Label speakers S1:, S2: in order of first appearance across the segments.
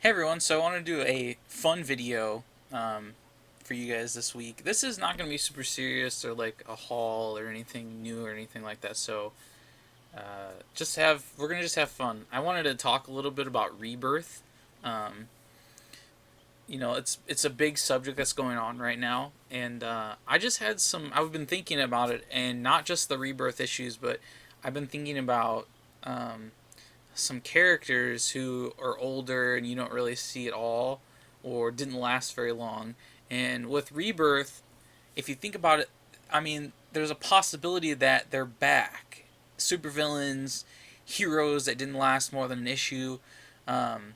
S1: Hey everyone, so I want to do a fun video for you guys this week. This is not going to be super serious or like a haul or anything new or anything like that. So we're going to just have fun. I wanted to talk a little bit about rebirth. Um, it's a big subject that's going on right now, and I just had some. I've been thinking about it, and not just the rebirth issues, but I've been thinking about some characters who are older and you don't really see at all or didn't last very long. And with Rebirth, if you think about it, I mean, there's a possibility that they're back. Supervillains, heroes that didn't last more than an issue. Um,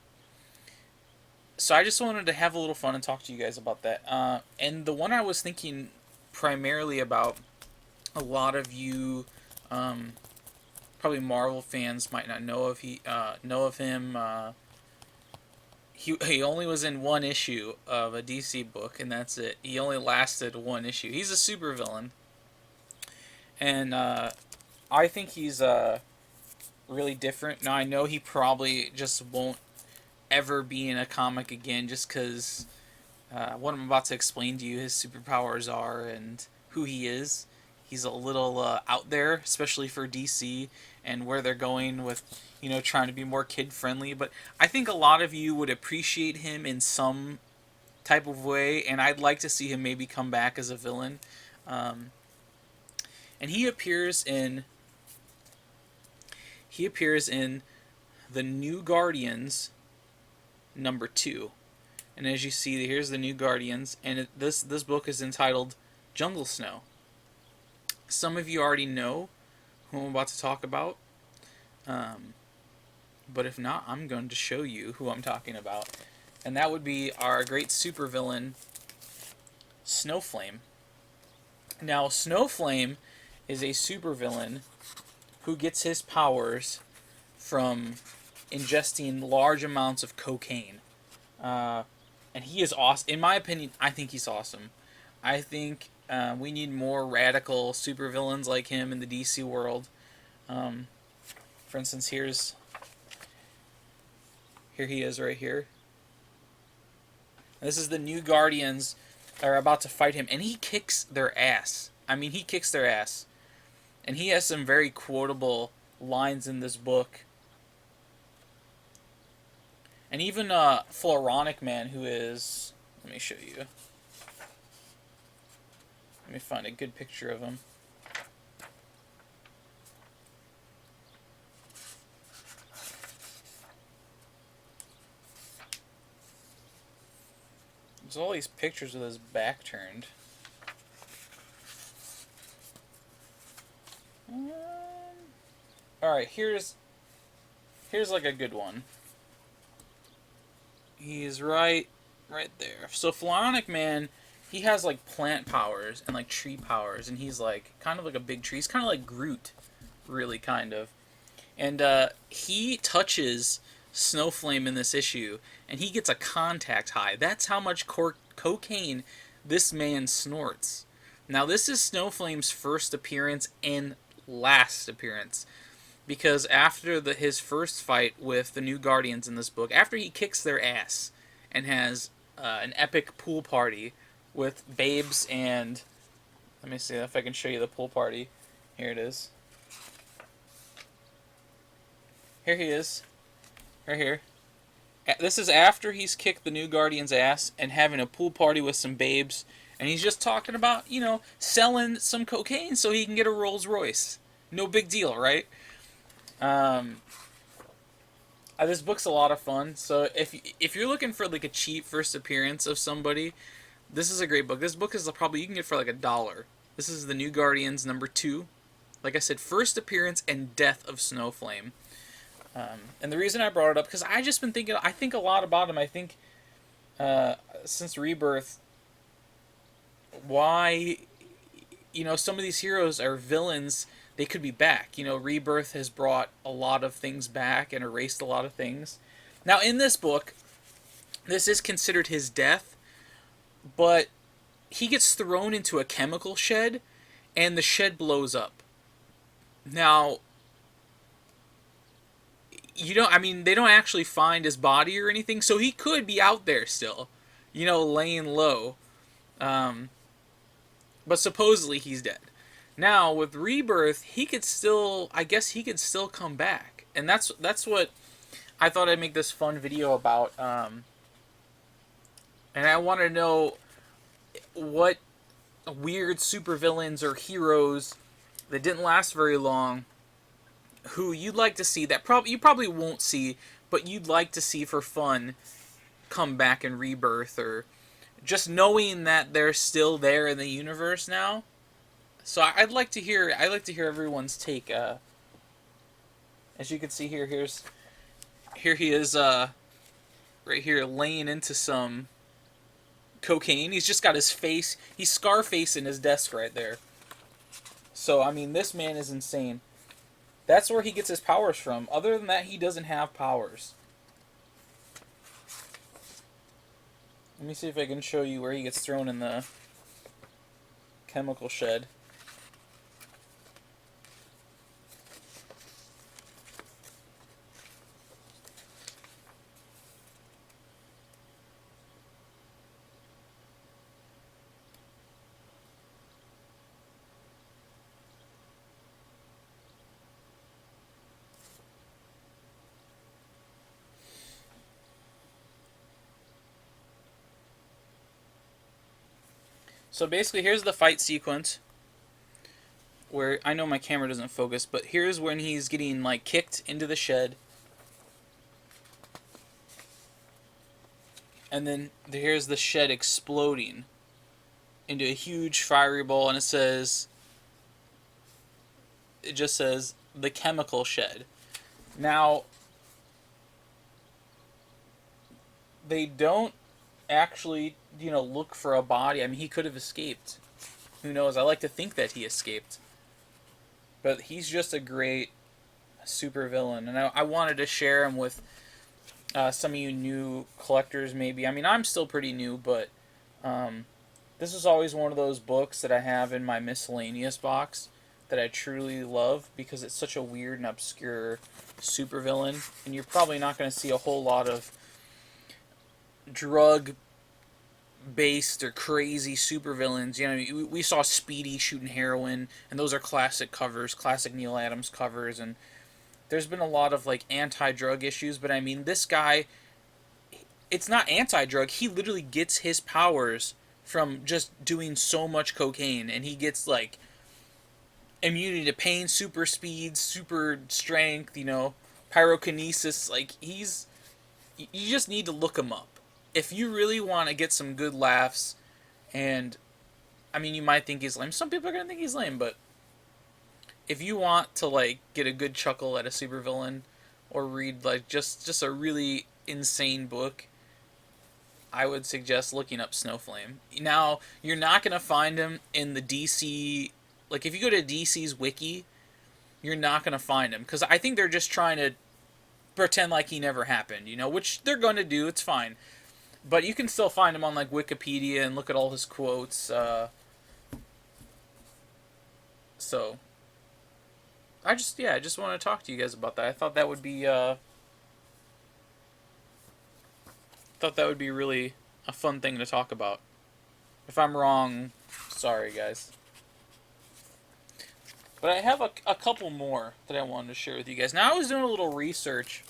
S1: so I just wanted to have a little fun and talk to you guys about that. And the one I was thinking primarily about, a lot of you um, probably Marvel fans might not know of him. He only was in one issue of a DC book, and that's it. He only lasted one issue. He's a supervillain, and I think he's really different. Now I know he probably just won't ever be in a comic again, just because what I'm about to explain to you, his superpowers are and who he is. He's a little out there, especially for DC and where they're going with, trying to be more kid friendly. But I think a lot of you would appreciate him in some type of way, and I'd like to see him maybe come back as a villain. Um, and he appears in the New Guardians #2. And as you see, here's the New Guardians, and this book is entitled Jungle Snow. Some of you already know who I'm about to talk about, um, but if not, I'm going to show you who I'm talking about, and that would be our great supervillain, Snowflame. Now, Snowflame is a supervillain who gets his powers from ingesting large amounts of cocaine. Uh, and he is awesome. In my opinion, I think he's awesome. I think we need more radical supervillains like him in the DC world. Um, for instance, here he is right here. This is the New Guardians are about to fight him, and he kicks their ass. I mean, he kicks their ass, and he has some very quotable lines in this book. And even Floronic Man, who is, let me show you. Let me find a good picture of him. There's all these pictures with his back turned. All right, here's like a good one. He's right there. So Floronic Man, he has like plant powers and like tree powers, and he's like kind of like a big tree. He's kind of like Groot, really kind of. And he touches Snowflame in this issue, and he gets a contact high. That's how much cocaine this man snorts. Now, this is Snowflame's first appearance and last appearance, because after his first fight with the New Guardians in this book, after he kicks their ass and has an epic pool party with babes and, let me see if I can show you the pool party. Here it is. Here he is. Right here. This is after he's kicked the New Guardian's ass and having a pool party with some babes. And he's just talking about, selling some cocaine so he can get a Rolls Royce. No big deal, right? This book's a lot of fun. So if you're looking for like a cheap first appearance of somebody, this is a great book. This book is probably, you can get for like $1. This is the New Guardians #2. Like I said, first appearance and death of Snowflame. And the reason I brought it up, because I just been thinking, I think a lot about him. I think since Rebirth, why, some of these heroes are villains. They could be back. Rebirth has brought a lot of things back and erased a lot of things. Now, in this book, this is considered his death, but he gets thrown into a chemical shed, and the shed blows up. Now, you know, I mean, they don't actually find his body or anything, so he could be out there still, you know, laying low. Um, but supposedly he's dead. Now with Rebirth, he could still, I guess, he could still come back, and that's what I thought I'd make this fun video about. And I want to know what weird supervillains or heroes that didn't last very long who you'd like to see that you probably won't see, but you'd like to see for fun come back in Rebirth, or just knowing that they're still there in the universe now. So I'd like to hear everyone's take. As you can see here, here he is, right here laying into some cocaine. He's just got his face. He's Scarface in his desk right there. So I mean, this man is insane. That's where he gets his powers from. Other than that, he doesn't have powers. Let me see if I can show you where he gets thrown in the chemical shed. So basically, here's the fight sequence where I know my camera doesn't focus, but here's when he's getting like kicked into the shed. And then here's the shed exploding into a huge fiery ball, and it just says the chemical shed. Now, they don't actually, you know, look for a body. I mean, he could have escaped. Who knows? I like to think that he escaped. But he's just a great supervillain, and I wanted to share him with some of you new collectors, maybe. I mean, I'm still pretty new, but this is always one of those books that I have in my miscellaneous box that I truly love because it's such a weird and obscure supervillain, and you're probably not going to see a whole lot of drug-based or crazy supervillains. You know, we saw Speedy shooting heroin, and those are classic covers, classic Neil Adams covers, and there's been a lot of like anti-drug issues, but I mean, this guy, it's not anti-drug. He literally gets his powers from just doing so much cocaine, and he gets like immunity to pain, super speed, super strength, you know, pyrokinesis. Like, you just need to look him up if you really want to get some good laughs. And I mean, you might think he's lame. Some people are gonna think he's lame, but if you want to like get a good chuckle at a supervillain, or read like just a really insane book, I would suggest looking up Snowflame. Now, you're not gonna find him in the DC. Like, if you go to DC's wiki, you're not gonna find him, because I think they're just trying to pretend like he never happened, you know, which they're gonna do. It's fine, but you can still find him on like Wikipedia and look at all his quotes. So I just want to talk to you guys about that. I thought that would be really a fun thing to talk about. If I'm wrong, sorry guys. But I have a couple more that I wanted to share with you guys. Now, I was doing a little research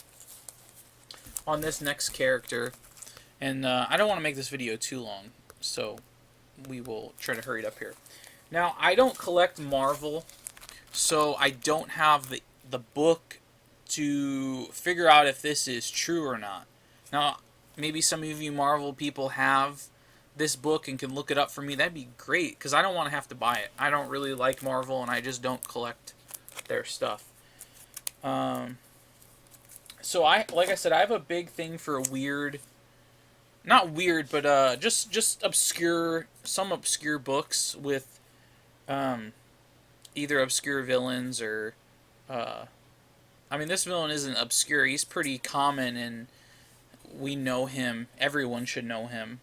S1: on this next character, and I don't want to make this video too long, so we will try to hurry it up here. Now, I don't collect Marvel, so I don't have the book to figure out if this is true or not. Now, maybe some of you Marvel people have this book and can look it up for me. That'd be great, because I don't want to have to buy it. I don't really like Marvel, and I just don't collect their stuff. So like I said, I have a big thing for weird, not weird, but just obscure, some obscure books with either obscure villains or I mean, this villain isn't obscure. He's pretty common, and we know him. Everyone should know him.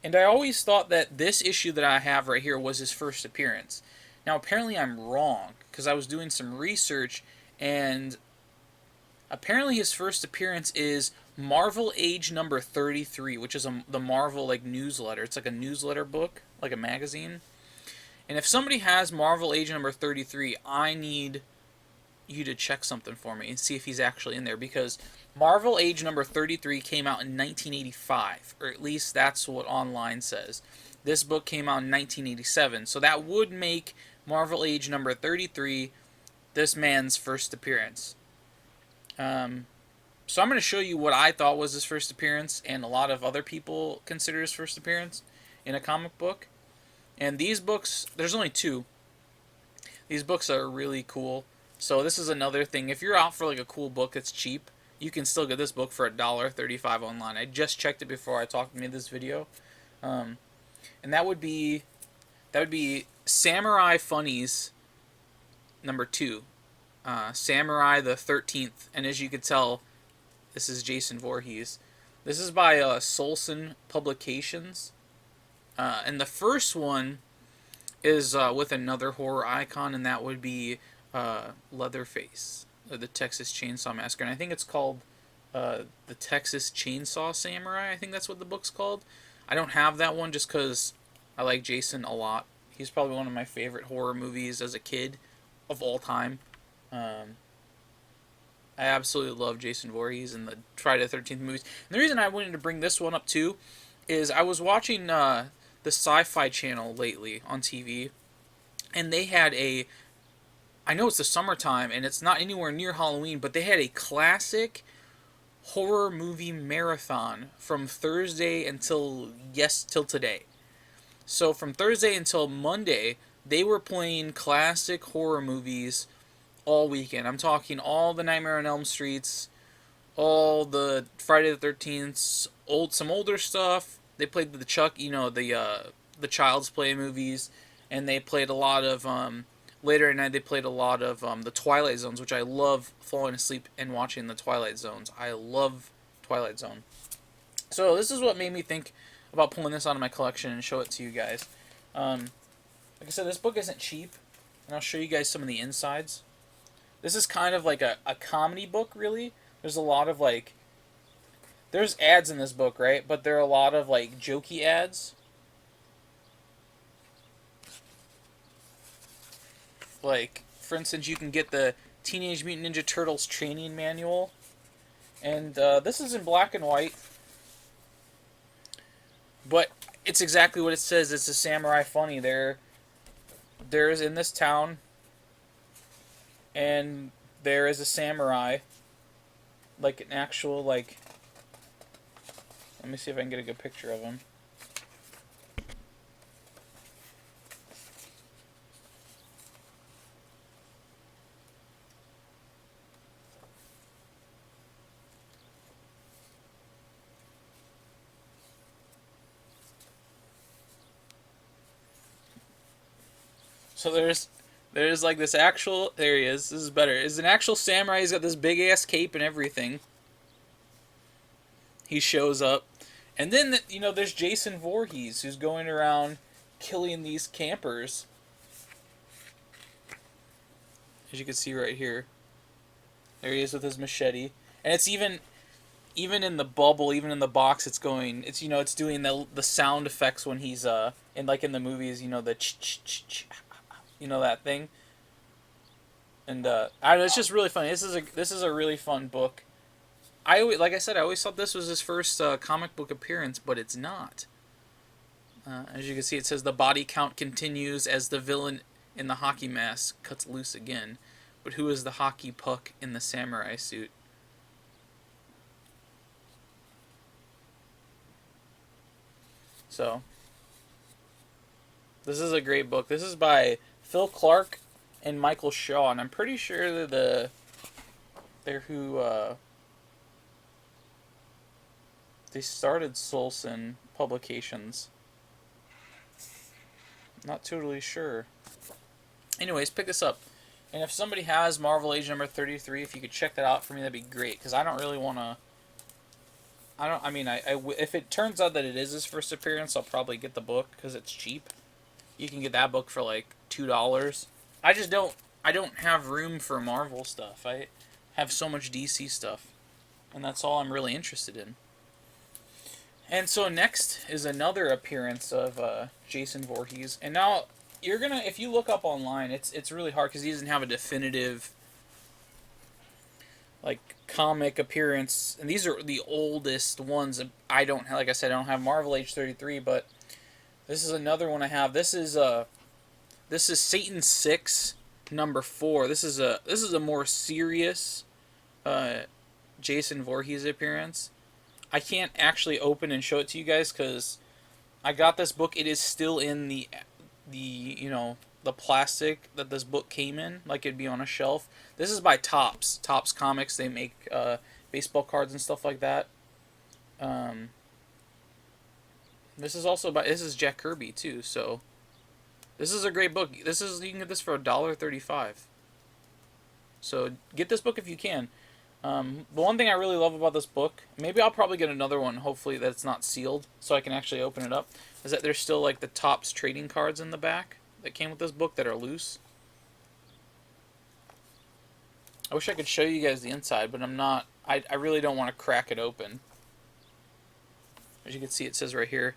S1: And I always thought that this issue that I have right here was his first appearance. Now, apparently I'm wrong, because I was doing some research, and Apparently, his first appearance is Marvel Age number 33, which is the Marvel like newsletter. It's like a newsletter book, like a magazine. And if somebody has Marvel Age number 33, I need you to check something for me and see if he's actually in there, because Marvel Age number 33 came out in 1985, or at least that's what online says. This book came out in 1987, so that would make Marvel Age number 33 this man's first appearance. So I'm going to show you what I thought was his first appearance, and a lot of other people consider his first appearance in a comic book. And these books, there's only two. These books are really cool. So this is another thing. If you're out for like a cool book that's cheap, you can still get this book for $1.35 online. I just checked it before I made this video, and that would be Samurai Funnies number 2, Samurai the 13th. And as you can tell, this is Jason Voorhees. This is by Solson Publications, and the first one is with another horror icon, and that would be Leatherface, the Texas Chainsaw Massacre. And I think it's called the Texas Chainsaw Samurai. I think that's what the book's called. I don't have that one just because I like Jason a lot. He's probably one of my favorite horror movies as a kid of all time. I absolutely love Jason Voorhees and the Friday the 13th movies. And the reason I wanted to bring this one up too is I was watching the Sci-Fi Channel lately on TV, and they had I know it's the summertime and it's not anywhere near Halloween, but they had a classic horror movie marathon from Thursday until today. So from Thursday until Monday, they were playing classic horror movies all weekend. I'm talking all the Nightmare on Elm Streets, all the Friday the 13th, some older stuff. They played the Chuck, the Child's Play movies, and they played a lot of later at night. They played a lot of the Twilight Zones, which I love falling asleep and watching the Twilight Zones. I love Twilight Zone. So this is what made me think about pulling this out of my collection and show it to you guys. Like I said, this book isn't cheap, and I'll show you guys some of the insides. This is kind of like a comedy book, really. There's a lot of there's ads in this book, right? But there are a lot of jokey ads. For instance, you can get the Teenage Mutant Ninja Turtles training manual, and this is in black and white, but it's exactly what it says. It's a Samurai Funny. There's in this town, and there is a samurai, like an actual let me see if I can get a good picture of him. So there's this actual, there he is. This is better. It's an actual samurai. He's got this big ass cape and everything. He shows up, and then there's Jason Voorhees, who's going around killing these campers. As you can see right here, there he is with his machete, and it's even in the bubble, even in the box, it's doing the sound effects when he's in the movies, the ch that thing. And I don't know, it's just really funny. This is a really fun book. Like I said, I always thought this was his first comic book appearance, but it's not. As you can see, it says the body count continues as the villain in the hockey mask cuts loose again. But who is the hockey puck in the samurai suit? So, this is a great book. This is by Phil Clark and Michael Shaw, and I'm pretty sure they're who they started Solson Publications. Not totally sure. Anyways, pick this up. And if somebody has Marvel Age number 33, if you could check that out for me, that'd be great. Because I don't really want to... if it turns out that it is his first appearance, I'll probably get the book because it's cheap. You can get that book for $2. I don't have room for Marvel stuff. I have so much DC stuff, and that's all I'm really interested in. And so next is another appearance of Jason Voorhees, and now you're gonna, if you look up online, it's really hard because he doesn't have a definitive like comic appearance, and these are the oldest ones. I don't, like I said, I don't have Marvel Age 33, but this is another one I have. This is Satan 6 number 4. This is a more serious uh, Jason Voorhees appearance. I can't actually open and show it to you guys because I got this book. It is still in the plastic that this book came in, like it'd be on a shelf. This is by Topps Comics. They make baseball cards and stuff like that. Um, this is Jack Kirby too. So this is a great book. You can get this for $1.35. So get this book if you can. The one thing I really love about this book, maybe I'll probably get another one, hopefully that's not sealed, so I can actually open it up, is that there's still like the Topps trading cards in the back that came with this book that are loose. I wish I could show you guys the inside, but I'm not. I really don't want to crack it open. As you can see, it says right here,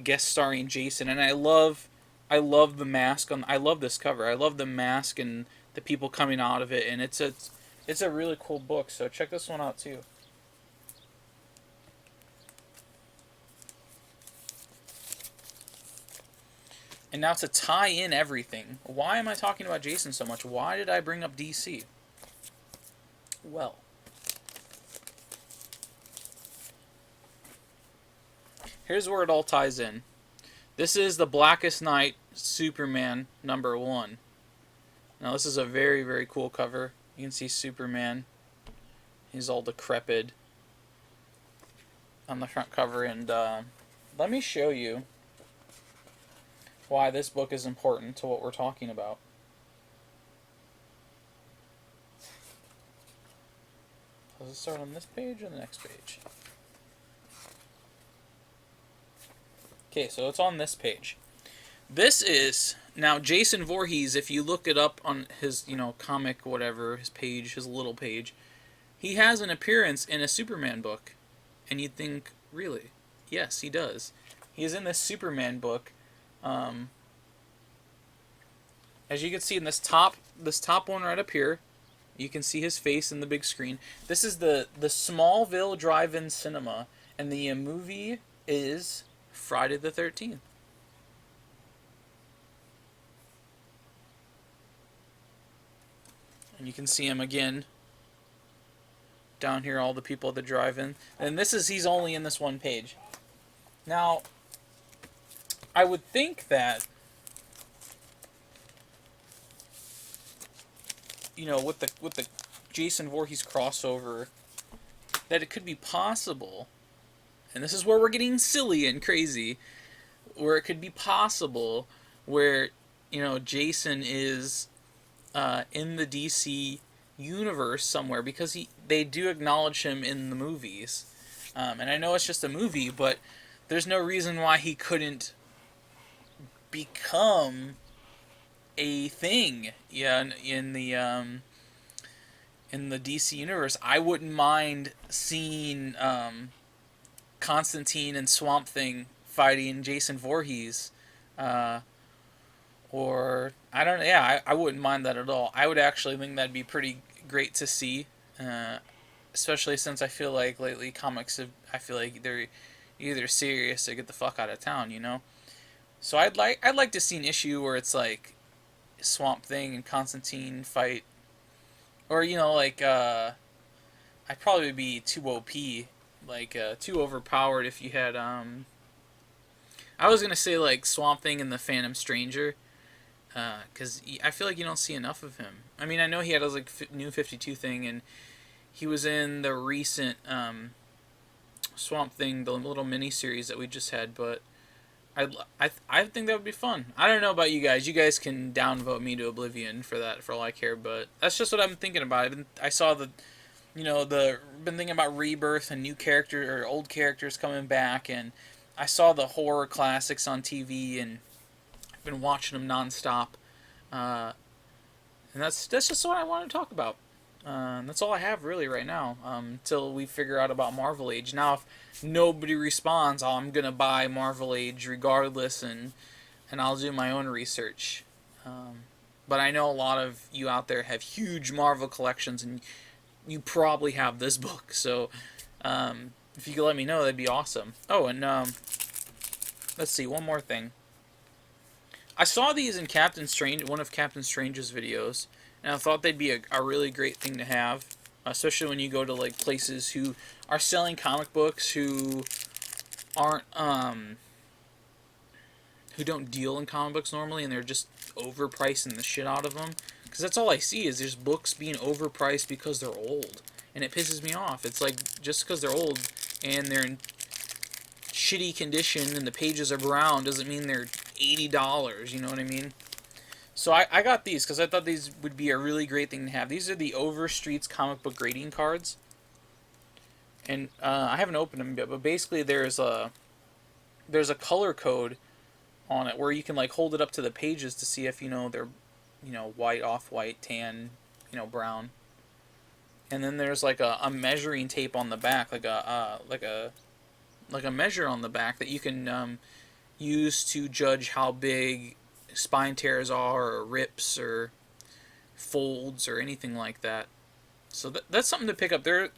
S1: guest starring Jason, and I love the mask on. I love this cover. I love the mask and the people coming out of it, and it's a really cool book. So check this one out too. And now to tie in everything, why am I talking about Jason so much? Why did I bring up DC? Well, here's where it all ties in. This is the Blackest Night Superman number 1. Now this is a very, very cool cover. You can see Superman. He's all decrepit on the front cover. And let me show you why this book is important to what we're talking about. Does it start on this page or the next page? Okay, so it's on this page. This is, now Jason Voorhees, if you look it up on his, comic, whatever, his page, his little page, he has an appearance in a Superman book. And you'd think, really? Yes, he does. He is in this Superman book. As you can see in this top one right up here, you can see his face in the big screen. This is the Smallville Drive-In Cinema, and the movie is Friday the 13th. And you can see him again down here, all the people at the drive-in. And he's only in this one page. Now, I would think that, with the Jason Voorhees crossover, that it could be possible, and this is where we're getting silly and crazy, where it could be possible where, Jason is in the DC universe somewhere, because they do acknowledge him in the movies. And I know it's just a movie, but there's no reason why he couldn't become a thing, in the DC universe. I wouldn't mind seeing Constantine and Swamp Thing fighting Jason Voorhees, or I don't know. Yeah, I wouldn't mind that at all. I would actually think that'd be pretty great to see, especially since I feel like lately comics I feel like they're either serious or get the fuck out of town, So I'd like to see an issue where it's like Swamp Thing and Constantine fight, or I'd probably be too OP, too overpowered if you had I was gonna say like Swamp Thing and the Phantom Stranger, because I feel like you don't see enough of him. I mean, I know he had his New 52 thing, and he was in the recent Swamp Thing, the little mini series that we just had, but I think that would be fun. I don't know about you guys. You guys can downvote me to oblivion for that, for all I care. But that's just what I'm thinking about. I saw been thinking about Rebirth and new characters or old characters coming back, and I saw the horror classics on TV, and I've been watching them nonstop. And that's just what I want to talk about. That's all I have really right now, until we figure out about Marvel Age. Now, if nobody responds, I'm gonna buy Marvel Age regardless, and I'll do my own research. Um, but I know a lot of you out there have huge Marvel collections, and you probably have this book. So if you could let me know, that'd be awesome. Oh, and let's see, one more thing. I saw these in Captain Strange, one of Captain Strange's videos, and I thought they'd be a really great thing to have, especially when you go to like places who are selling comic books who aren't who don't deal in comic books normally, and they're just overpricing the shit out of them. Because that's all I see is there's books being overpriced because they're old, and it pisses me off. It's like just because they're old and they're in shitty condition and the pages are brown doesn't mean they're $80. You know what I mean? So I got these because I thought these would be a really great thing to have. These are the Overstreet's comic book grading cards, and I haven't opened them yet. But basically, there's a color code on it where you can like hold it up to the pages to see if they're white, off white, tan, brown. And then there's like a measuring tape on the back, like a measure on the back that you can use to judge how big spine tears are, or rips, or folds, or anything like that. So that's something to pick up. I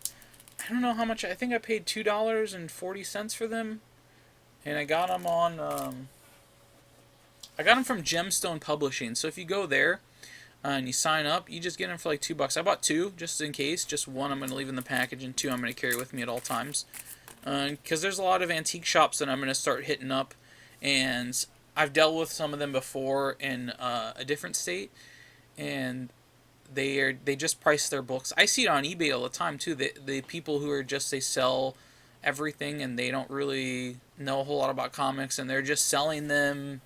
S1: don't know how much. I think I paid $2.40 for them, and I got them on. I got them from Gemstone Publishing. So if you go there and you sign up, you just get them for like $2. I bought two just in case. Just one I'm going to leave in the package, and two I'm going to carry with me at all times. Because there's a lot of antique shops that I'm going to start hitting up, and I've dealt with some of them before in a different state, and they just price their books. I see it on eBay all the time too. The people who are just, they sell everything and they don't really know a whole lot about comics, and they're just selling them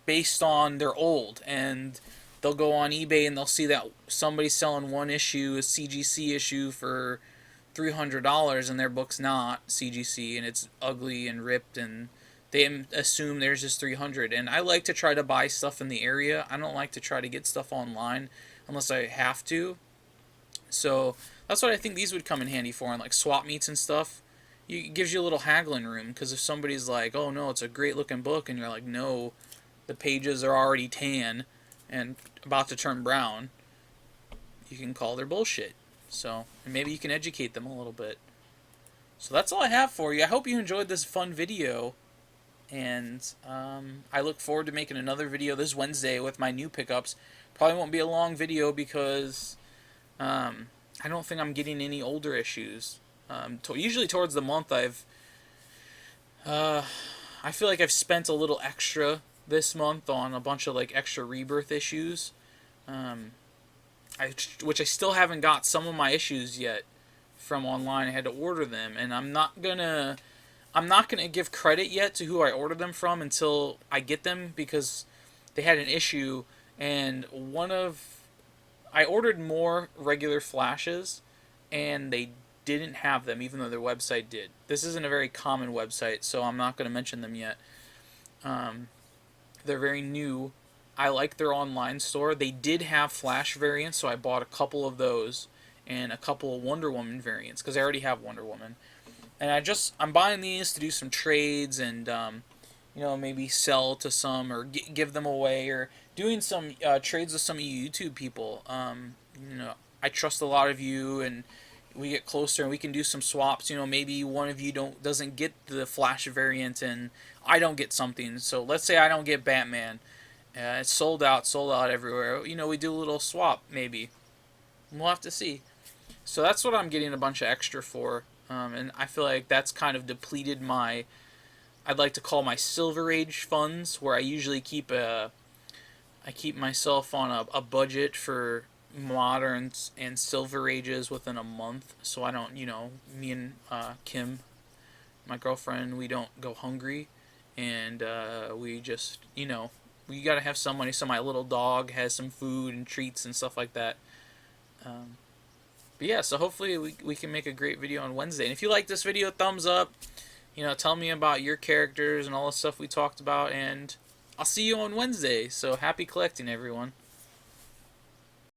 S1: based on they're old, and they'll go on eBay and they'll see that somebody's selling one issue, a CGC issue, for $300, and their book's not CGC, and it's ugly and ripped, and they assume theirs is $300. And I like to try to buy stuff in the area. I don't like to try to get stuff online unless I have to. So that's what I think these would come in handy for, and like swap meets and stuff. It gives you a little haggling room, because if somebody's like, oh no, it's a great looking book, and you're like, no, the pages are already tan and about to turn brown, you can call their bullshit. So, and maybe you can educate them a little bit. So that's all I have for you. I hope you enjoyed this fun video, and I look forward to making another video this Wednesday with my new pickups. Probably won't be a long video because I don't think I'm getting any older issues. Usually towards the month I feel like I've spent a little extra this month on a bunch of like extra Rebirth issues, which I still haven't got some of my issues yet from online. I had to order them, and I'm not gonna give credit yet to who I ordered them from until I get them, because they had an issue, and I ordered more regular flashes, and they didn't have them, even though their website did. This isn't a very common website, so I'm not going to mention them yet. They're very new. I like their online store. They did have Flash variants, so I bought a couple of those and a couple of Wonder Woman variants, because I already have Wonder Woman. And I'm buying these to do some trades, and maybe sell to some, or give them away, or doing some trades with some of you YouTube people. I trust a lot of you, and we get closer and we can do some swaps. Maybe one of you doesn't get the Flash variant and I don't get something. So let's say I don't get Batman. It's sold out everywhere. We do a little swap maybe. We'll have to see. So that's what I'm getting a bunch of extra for. And I feel like that's kind of depleted I'd like to call my Silver Age funds, where I usually keep myself on a budget for moderns and Silver Ages within a month, so I don't, me and Kim, my girlfriend, we don't go hungry, and we just, we gotta have some money so my little dog has some food and treats and stuff like that. But yeah, so hopefully we can make a great video on Wednesday. And if you like this video, thumbs up. Tell me about your characters and all the stuff we talked about, and I'll see you on Wednesday. So happy collecting, everyone.